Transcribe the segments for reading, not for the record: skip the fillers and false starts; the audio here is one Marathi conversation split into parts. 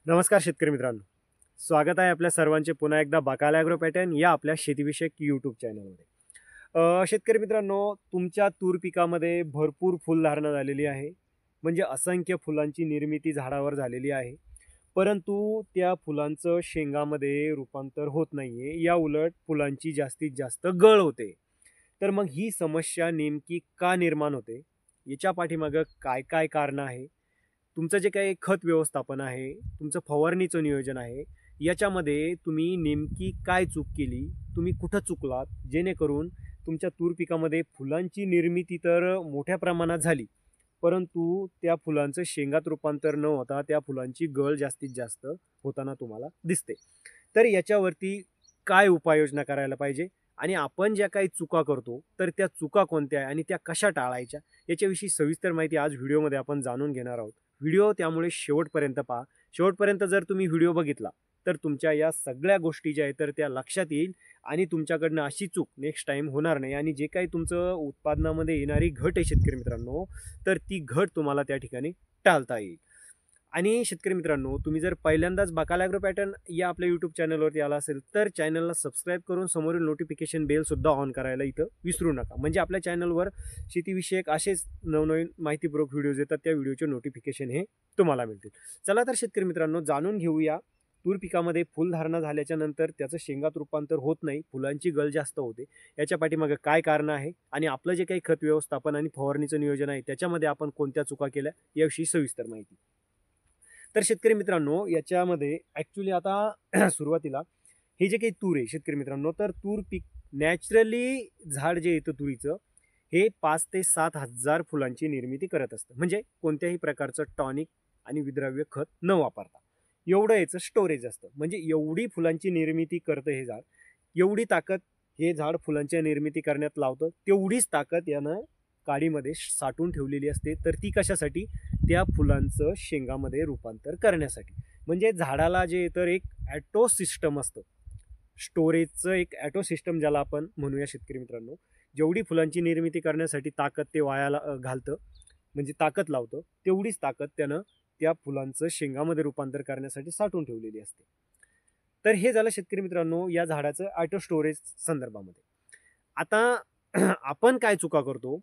नमस्कार शेतकरी मित्रांनो, स्वागत आहे आपल्या सर्वांचे पुन्हा एकदा बाकाला ॲग्रो पॅटर्न या आपल्या शेतीविषयक यूट्यूब चॅनलमध्ये. शेतकरी मित्रांनो, तुमच्या तूर पिकामध्ये भरपूर फुलधारणा झालेली आहे. म्हणजे असंख्य फुलांची निर्मिती झाडावर झालेली आहे, परंतु त्या फुलांचं शेंगामध्ये रूपांतर होत नाही आहे. या उलट फुलांची जास्तीत जास्त गळ होते. तर मग ही समस्या नेमकी का निर्माण होते, याच्या पाठीमागं काय काय कारणं आहे, तुमचं जे काही खत व्यवस्थापन आहे, तुमचं फवारणीचं नियोजन आहे, याच्यामध्ये तुम्ही नेमकी काय चूक केली, तुम्ही कुठं चुकलात, जेणेकरून तुमच्या तूर पिकामध्ये फुलांची निर्मिती तर मोठ्या प्रमाणात झाली, परंतु त्या फुलांचं शेंगात रूपांतर न होता त्या फुलांची गळ जास्तीत जास्त होताना तुम्हाला दिसते. तर याच्यावरती काय उपाययोजना करायला पाहिजे आणि आपण ज्या काही चुका करतो तर त्या चुका कोणत्या आहे आणि त्या कशा टाळायच्या, याच्याविषयी सविस्तर माहिती आज व्हिडिओमध्ये आपण जाणून घेणार आहोत. व्हिडिओ त्यामुळे शेवटपर्यंत पहा. शेवटपर्यंत जर तुम्ही व्हिडिओ बघितला तर तुमच्या या सगळ्या गोष्टी ज्या आहेत तर त्या लक्षात येईल आणि तुमच्याकडनं अशी चूक नेक्स्ट टाइम होणार नाही. आणि जे काही तुमचं उत्पादनामध्ये येणारी घट आहे शेतकरी मित्रांनो, तर ती घट तुम्हाला त्या ठिकाणी टाळता येईल. आणि शेतकरी मित्रांनो, तुम्ही जर पहिल्यांदाच बाकाला ॲग्रो पॅटर्न या आपल्या यूट्यूब चॅनलवरती आला असेल तर चॅनलला सबस्क्राईब करून समोरील नोटिफिकेशन बेलसुद्धा ऑन करायला इथं विसरू नका. म्हणजे आपल्या चॅनलवर शेतीविषयक असेच नवनवीन माहितीपूर्वक व्हिडिओज येतात, त्या व्हिडिओचे नोटिफिकेशन हे तुम्हाला मिळतील. चला तर शेतकरी मित्रांनो, जाणून घेऊया तूर पिकामध्ये फुलधारणा झाल्याच्या नंतर त्याचं शेंगात रूपांतर होत नाही, फुलांची गळ जास्त होते, याच्या पाठीमागे काय कारण आहे आणि आपलं जे काही खत व्यवस्थापन आणि फवारणीचं नियोजन आहे त्याच्यामध्ये आपण कोणत्या चुका केल्या याविषयी सविस्तर माहिती. तर शेतकरी मित्रांनो, याच्यामध्ये ॲक्च्युली आता सुरुवातीला हे जे काही तूर आहे शेतकरी मित्रांनो, तर तूर पीक नॅचरली झाड जे येतं तुरीचं हे 5 ते 7 हजार फुलांची निर्मिती करत असतं. म्हणजे कोणत्याही प्रकारचं टॉनिक आणि विद्राव्य खत न वापरता एवढं याचं स्टोरेज असतं. म्हणजे एवढी फुलांची निर्मिती करतं हे झाड, एवढी ताकद हे झाड फुलांच्या निर्मिती करण्यात लावतं, तेवढीच ताकद यानं काडीमध्ये साठवून ठेवलेली असते. तर ती कशासाठी, त्या फुलांचं शेंगामध्ये रूपांतर करण्यासाठी. म्हणजे झाडाला जे तर एक ॲटो सिस्टम असतं, स्टोरेजचं एक ॲटो सिस्टम ज्याला आपण म्हणूया शेतकरी मित्रांनो. जेवढी फुलांची निर्मिती करण्यासाठी ताकद ते वायाला घालतं, म्हणजे ताकद लावतं, तेवढीच ताकद त्यानं त्या फुलांचं शेंगामध्ये रूपांतर करण्यासाठी साठवून ठेवलेली असते. तर हे झालं शेतकरी मित्रांनो या झाडाचं ॲटो स्टोरेज संदर्भामध्ये. आता आपण काय चुका करतो,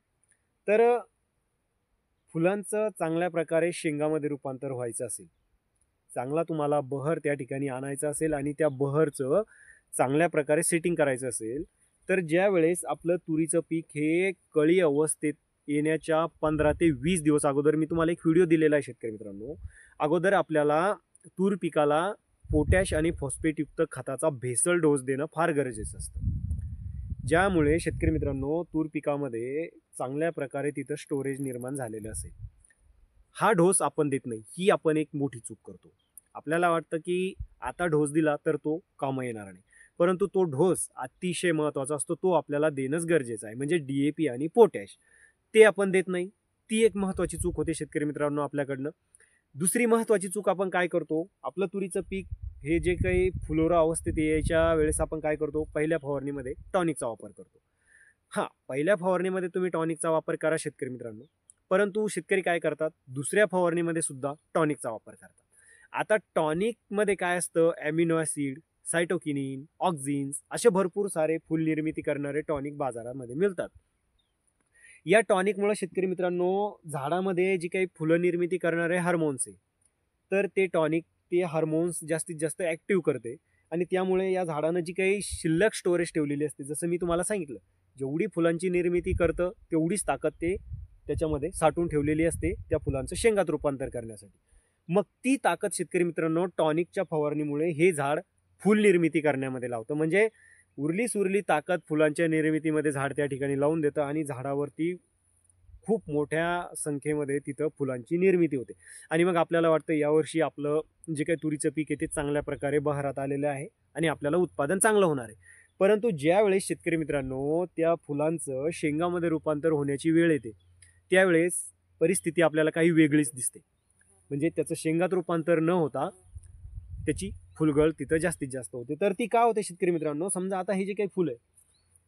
तर फुलांचं चांगल्या प्रकारे शेंगामध्ये रूपांतर व्हायचं असेल, चांगला तुम्हाला बहर त्या ठिकाणी आणायचा असेल आणि त्या बहरचं चांगल्या प्रकारे सेटिंग करायचं असेल, तर ज्या वेळेस आपलं तुरीचं पीक हे कळी अवस्थेत येण्याच्या 15 ते 20 दिवस अगोदर मी तुम्हाला एक व्हिडिओ दिलेला आहे शेतकरी मित्रांनो. अगोदर आपल्याला तूर पिकाला पोटॅश आणि फॉस्फेटयुक्त खताचा भेसळ डोस देणं फार गरजेचं असतं, ज्यामुळे शेतकरी मित्रांनो तूर पिकामध्ये चांगल्या प्रकारे तिथं स्टोरेज निर्माण झालेलं असेल. हा डोस आपण देत नाही, ही आपण एक मोठी चूक करतो. आपल्याला वाटतं की आता डोस दिला तर तो कामा येणार नाही, परंतु तो डोस अतिशय महत्त्वाचा असतो, तो आपल्याला देणंच गरजेचं आहे. म्हणजे DAP आणि पोटॅश ते आपण देत नाही, ती एक महत्त्वाची चूक होते शेतकरी मित्रांनो आपल्याकडनं. दुसरी महत्त्वाची चूक आपण काय करतो, आपलं तुरीचं पीक हे जे काही फुलोरा अवस्थेत यायच्या वेळेस आपण काय करतो, पहिल्या फवारणीमध्ये टॉनिकचा वापर करतो. हां, पहिल्या फवारणीमध्ये तुम्ही टॉनिकचा वापर करा शेतकरी मित्रांनो, परंतु शेतकरी काय करतात, दुसऱ्या फवारणीमध्ये सुद्धा टॉनिकचा वापर करतात. आता टॉनिकमध्ये काय असतं, ॲमिनो ॲसिड, सायटोकिनिन, ऑक्झिन्स असे भरपूर सारे फुल निर्मिती करणारे टॉनिक बाजारामध्ये मिळतात. या टॉनिकमुळे शेतकरी मित्रांनो झाडामध्ये जी काही फुलं निर्मिती करणारे हार्मोन्स आहे, तर ते टॉनिक ते हार्मोन्स जास्तीत जास्त ॲक्टिव्ह करते आणि त्यामुळे या झाडानं जी काही शिल्लक स्टोरेज ठेवलेली असते, जसं मी तुम्हाला सांगितलं, जेवढी फुलांची निर्मिती करतं तेवढीच ताकद ते त्याच्यामध्ये साठवून ठेवलेली असते त्या फुलांचं शेंगात रूपांतर करण्यासाठी. मग ती ताकद शेतकरी मित्रांनो टॉनिकच्या फवारणीमुळे हे झाड फुल निर्मिती करण्यामध्ये लावतं. म्हणजे उरली सुरली ताकद फुलांच्या निर्मितीमध्ये झाड त्या ठिकाणी लावून देतं आणि झाडावरती खूप मोठ्या संख्येमध्ये तिथं फुलांची निर्मिती होते. आणि मग आपल्याला वाटतं यावर्षी आपलं जे काही तुरीचं पीक आहे ते चांगल्या प्रकारे बहरात आलेलं आहे आणि आपल्याला उत्पादन चांगलं होणार आहे. परंतु ज्यावेळेस शेतकरी मित्रांनो त्या फुलांचं शेंगामध्ये रूपांतर होण्याची वेळ येते, त्यावेळेस परिस्थिती आपल्याला काही वेगळीच दिसते. म्हणजे त्याचं शेंगात रूपांतर न होता त्याची फुलगळ तिथं जास्तीत जास्त होते. तर ती का होते शेतकरी मित्रांनो, समजा आता हे जे काही फुल आहे,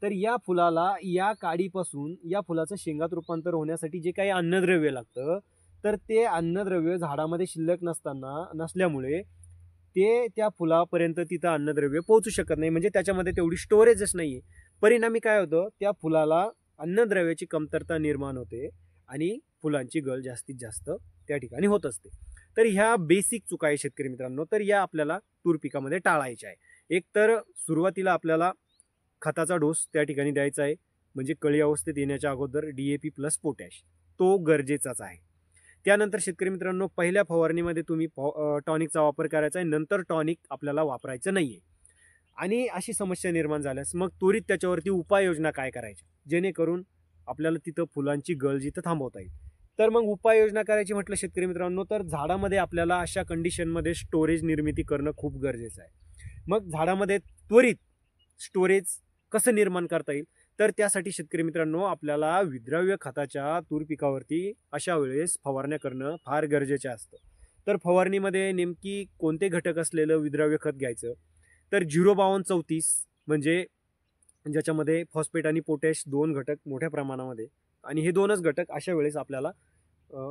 तर या फुलाला या काडीपासून या फुलाचं शेंगात रूपांतर होण्यासाठी जे काही अन्नद्रव्य लागतं, तर ते अन्नद्रव्य झाडामध्ये शिल्लक नसल्यामुळे ते त्या फुलापर्यंत तिथं अन्नद्रव्य पोहोचू शकत नाही, म्हणजे त्याच्यामध्ये तेवढी स्टोरेजच नाही आहे. परिणामी काय होतं, त्या फुलाला अन्नद्रव्याची कमतरता निर्माण होते आणि फुलांची गळ जास्तीत जास्त त्या ठिकाणी होत असते. तर ह्या बेसिक चुका आहे शेतकरी मित्रांनो, तर या आपल्याला तूर पिकामध्ये टाळायच्या आहे. एक तर सुरुवातीला आपल्याला खताचा डोस त्या ठिकाणी द्यायचा आहे, म्हणजे कळी अवस्थेत येण्याच्या अगोदर DAP प्लस पोटॅश तो गरजेचाच आहे. त्यानंतर शेतकरी मित्रांनो, पहिल्या फवारणीमध्ये तुम्ही टॉनिकचा वापर करायचा आहे, नंतर टॉनिक आपल्याला वापरायचं नाही आहे. आणि अशी समस्या निर्माण झाल्यास मग त्वरित त्याच्यावरती उपाययोजना काय करायच्या, जेणेकरून आपल्याला तिथं फुलांची गळ जिथं थांबवता येईल. तर मग उपाययोजना करायची म्हटलं शेतकरी मित्रांनो, तर झाडामध्ये आपल्याला अशा कंडिशनमध्ये स्टोरेज निर्मिती करणं खूप गरजेचं आहे. मग झाडामध्ये त्वरित स्टोरेज कसं निर्माण करता येईल, तर त्यासाठी शेतकरी मित्रांनो आपल्याला विद्राव्य खताच्या तूर पिकावरती अशा वेळेस फवारण्या करणं फार गरजेचं असतं. तर फवारणीमध्ये नेमकी कोणते घटक असलेलं विद्राव्य खत घ्यायचं, तर 05234 म्हणजे ज्याच्यामध्ये फॉस्फेट आणि पोटॅश 2 घटक मोठ्या प्रमाणामध्ये, आणि हे 2च घटक अशा वेळेस आपल्याला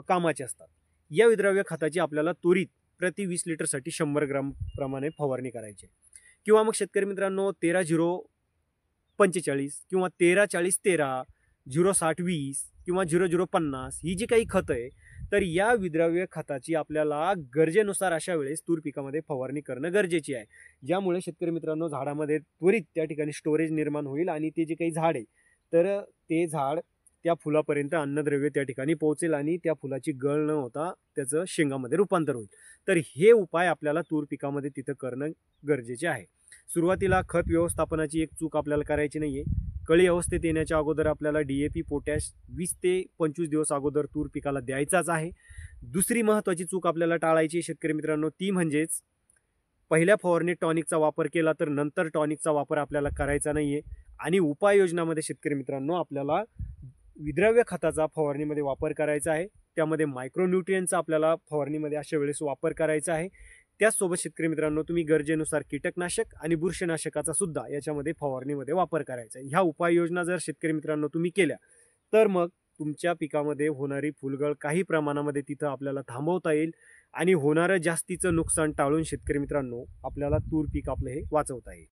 कामाचे असतात. या विद्राव्य खताची आपल्याला त्वरित प्रति 20 लिटरसाठी 100 ग्राम प्रमाणे फवारणी करायची. किंवा मग शेतकरी मित्रांनो 13-0-45 किंवा 13-40-13, 0-60-20 किंवा 0-0-50 ही जी काही खतं आहे, तर या विद्राव्य खताची आपल्याला गरजेनुसार अशा वेळेस तूर पिकामध्ये फवारणी करणं गरजेची आहे. ज्यामुळे शेतकरी मित्रांनो झाडामध्ये त्वरित त्या ठिकाणी स्टोरेज निर्माण होईल आणि ते जे काही झाड आहे, तर ते झाड त्या फुलापर्यंत अन्नद्रव्य त्या ठिकाणी पोहोचेल आणि त्या फुलाची गळ न होता त्याचं शेंगामध्ये रूपांतर होईल. तर हे उपाय आपल्याला तूर पिकामध्ये तिथं करणं गरजेचे आहे. सुरुवातीला खत व्यवस्थापनाची एक चूक आपल्याला करायची नाही आहे. कळी अवस्थेत येण्याच्या अगोदर आपल्याला DAP पोटॅश 20 ते 25 दिवस अगोदर तूर पिकाला द्यायचाच आहे. दुसरी महत्त्वाची चूक आपल्याला टाळायची शेतकरी मित्रांनो, ती म्हणजेच पहिल्या फवारणीत टॉनिकचा वापर केला तर नंतर टॉनिकचा वापर आपल्याला करायचा नाही आहे. आणि उपाययोजनामध्ये शेतकरी मित्रांनो आपल्याला विद्राव्य खताचा फवारणीमध्ये वापर करायचा आहे. त्यामध्ये मायक्रोन्यूट्रियनचा आपल्याला फवारणीमध्ये अशा वेळेस वापर करायचा आहे. त्याचसोबत शेतकरी मित्रांनो तुम्ही गरजेनुसार कीटकनाशक आणि बुरशीनाशकाचा सुद्धा याच्यामध्ये फवारणीमध्ये वापर करायचा आहे. ह्या उपाययोजना जर शेतकरी मित्रांनो तुम्ही केल्या, तर मग तुमच्या पिकामध्ये होणारी फुलगळ काही प्रमाणामध्ये तिथं आपल्याला थांबवता येईल आणि होणारं जास्तीचं नुकसान टाळून शेतकरी मित्रांनो आपल्याला तूर पीक आपलं हे वाचवता येईल.